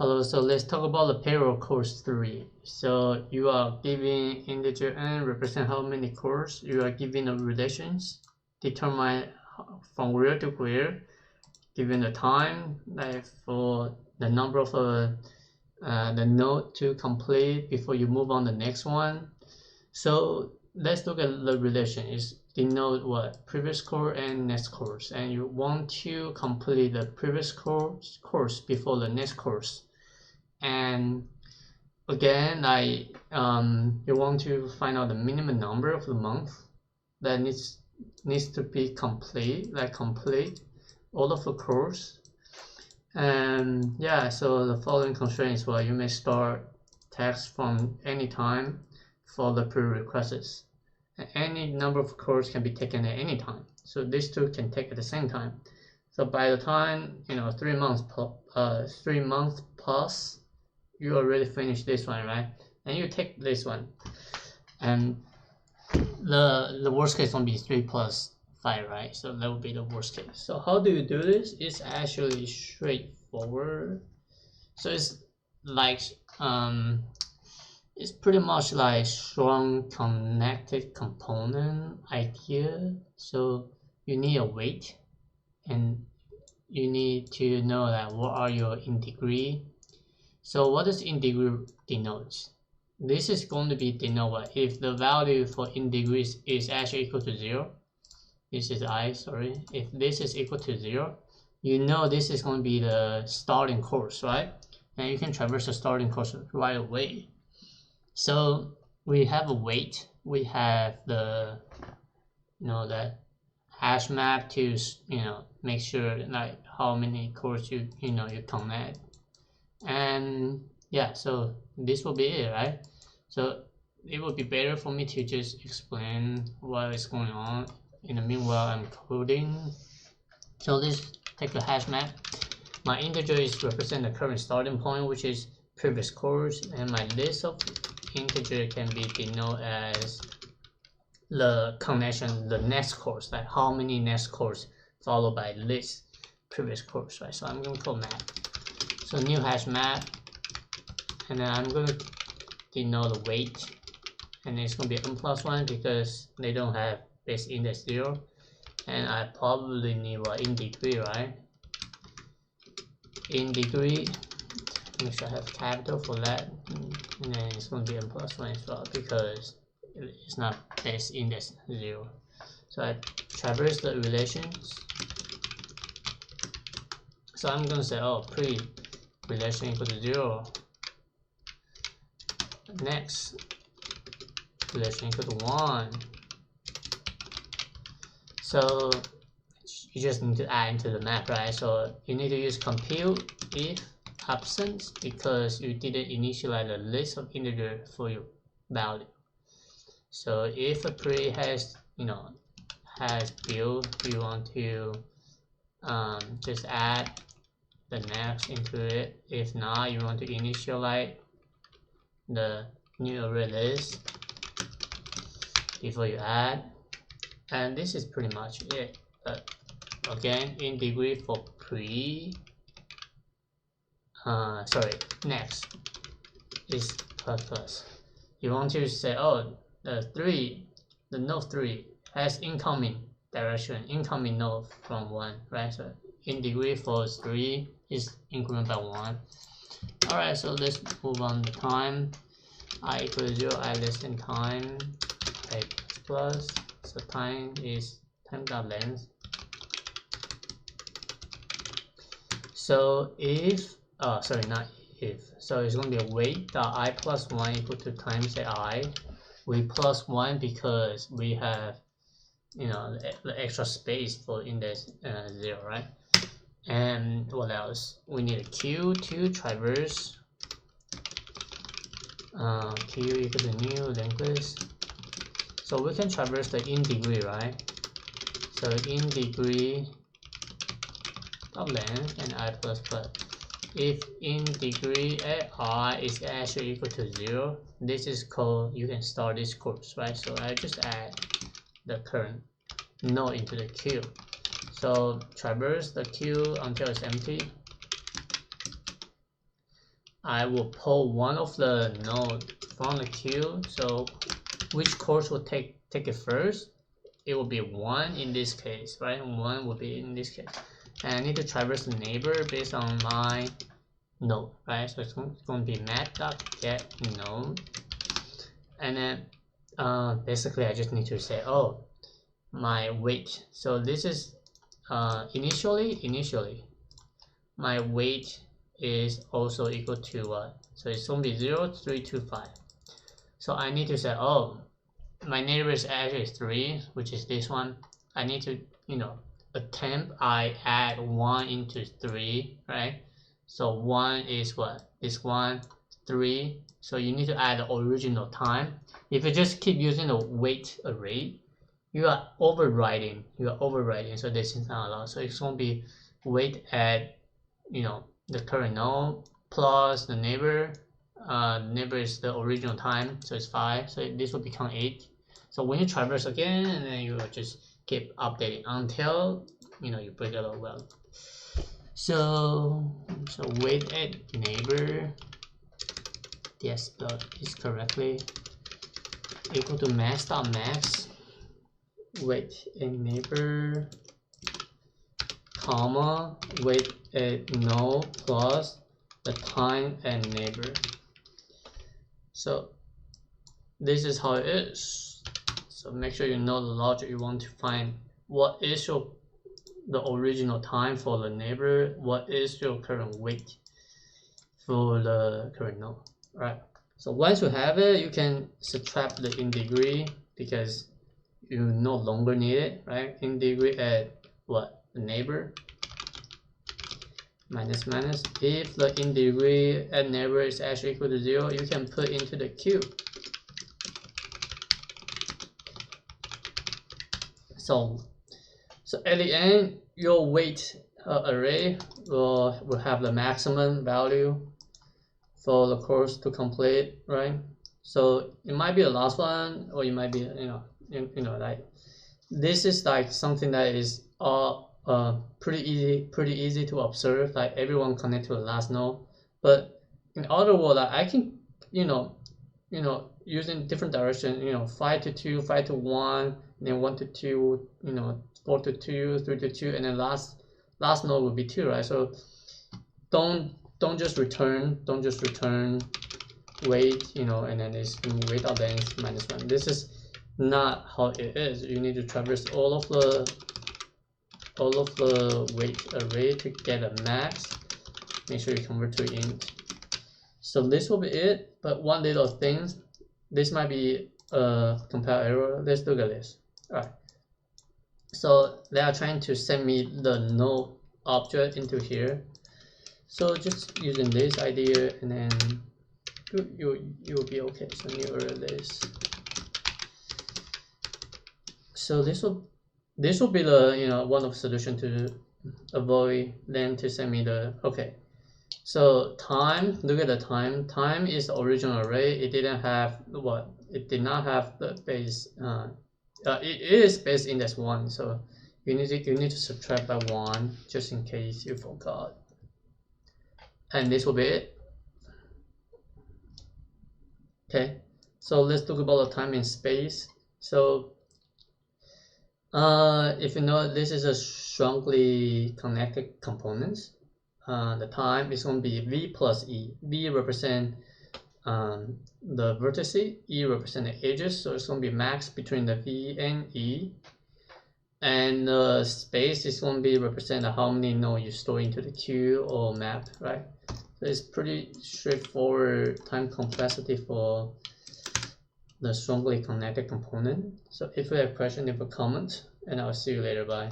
Hello, so let's talk about the payroll course 3. So you are giving integer n represent how many cores. You are giving the relations, determine from where to where, given the time, like for the number of the node to complete before you move on the next one. So let's look at the relation. Is denote what? Previous core and next course, and you want to complete the previous course before the next course. And again, you want to find out the minimum number of the month that needs to be complete, complete all of the course. And yeah, so the following constraints: well, you may start text from any time for the prerequisites. Any number of cores can be taken at any time, so these two can take at the same time. So by the time 3 months plus, you already finished this one, right? And you take this one, and the worst case will be 3 plus 5, right? So that would be the worst case. So how do you do this? It's actually straightforward. So it's like it's pretty much like strong connected component idea. So you need a weight, and you need to know that what are your in degree. So what does in degree denote? This is going to be denote if the value for in degrees is actually equal to 0. This is I, sorry. If this is equal to 0, you know this is going to be the starting course, right? And you can traverse the starting course right away. So we have a weight. We have the that hash map to make sure like how many cores you connect. And yeah, so this will be it, right? So it would be better for me to just explain what is going on. In the meanwhile, I'm coding. So let's take a hash map. My integer is represent the current starting point, which is previous course, and my list of integer can be denoted as the connection, the next course, like how many next course followed by list previous course, right? So I'm going to call map. So new hash map, and then I'm going to denote the weight, and it's going to be n plus 1 because they don't have base index 0, and I probably need in degree, right? In degree, make sure I have capital for that, and then it's going to be n plus 1 as well because it's not base index 0. So I traverse the relations. So I'm going to say, pre relation equal to 0. Next relation equal to 1. So you just need to add into the map, right? So you need to use compute if absent because you didn't initialize a list of integer for your value. So if a pre has has build, you want to just add the next into it. If not, you want to initialize the new array list before you add, and this is pretty much it. But again, in degree for next is plus. You want to say, the node 3 has incoming direction, incoming node from 1, right? So in degree for 3 is increment by 1. Alright, so let's move on the time. I equal to 0, I less than time, I plus, so time is time.length. So if, not if, so it's going to be a weight.I plus 1 equal to times I. We plus 1 because we have the extra space for index 0, right? And what else? We need a queue to traverse. Queue equal to new linked list. So we can traverse the in degree, right? So in degree of length and I plus plus. If in degree at I is actually equal to 0, this is called, you can start this course, right? So I just add the current node into the queue. So traverse the queue until it's empty. I will pull one of the node from the queue. So which course will take it first? It will be 1 in this case, right? 1 will be in this case. And I need to traverse the neighbor based on my node, right? So it's going to be mat.get node. And then basically I just need to say, oh, my weight. So this is initially my weight is also equal to what? So it's going to be 0, 3, 2, 5. So I need to say, oh, my neighbor is actually 3, which is this one. I need to, attempt I add 1 into 3, right? So 1 is what? This 1, 3. So you need to add the original time. If you just keep using the weight array, you are overriding. So this is not allowed. So it's going to be weight at, the current node plus the neighbor. Neighbor is the original time, so it's 5. So this will become 8. So when you traverse again, and then you will just keep updating until you break it all well. So weight at neighbor, yes, is correctly equal to max.max weight at neighbor, comma weight at node plus the time at neighbor. So this is how it is. So make sure you know the logic. You want to find what is the original time for the neighbor, what is your current weight for the current node. Right. So once you have it, you can subtract the in degree because you no longer need it, right? In degree at what? The neighbor. Minus. If the in degree at neighbor is actually equal to 0, you can put into the queue. So at the end, your weight array will have the maximum value for the course to complete, right? So it might be the last one, or it might be like this is like something that is pretty easy to observe. Like everyone connect to the last node, but in other words, I can using different direction, 5 to 2, 5 to 1, then 1 to 2, 4 to 2, 3 to 2, and then last node will be 2, right? So don't just return weight, and then it's weight of length -1. This is not how it is. You need to traverse all of the weight array to get a max. Make sure you convert to int. So this will be it, but one little thing, this might be a compile error. Let's look at this. All right. So they are trying to send me the node object into here. So just using this idea, and then you'll be okay. So new error this. So this will be the one of the solution to avoid them to send me the okay. So time, look at the time. Time is the original array. It didn't have what? It did not have the base. It is base index 1. So you need to subtract by 1 just in case you forgot. And this will be it. Okay. So let's talk about the time and space. So if you know, this is a strongly connected components. The time is going to be V plus E. V represent the vertices, E represent the edges, so it's going to be max between the V and E. And the space is going to be represent how many nodes you store into the queue or map, right? So it's pretty straightforward time complexity for the strongly connected component. So if you have a question, leave a comment, and I'll see you later. Bye.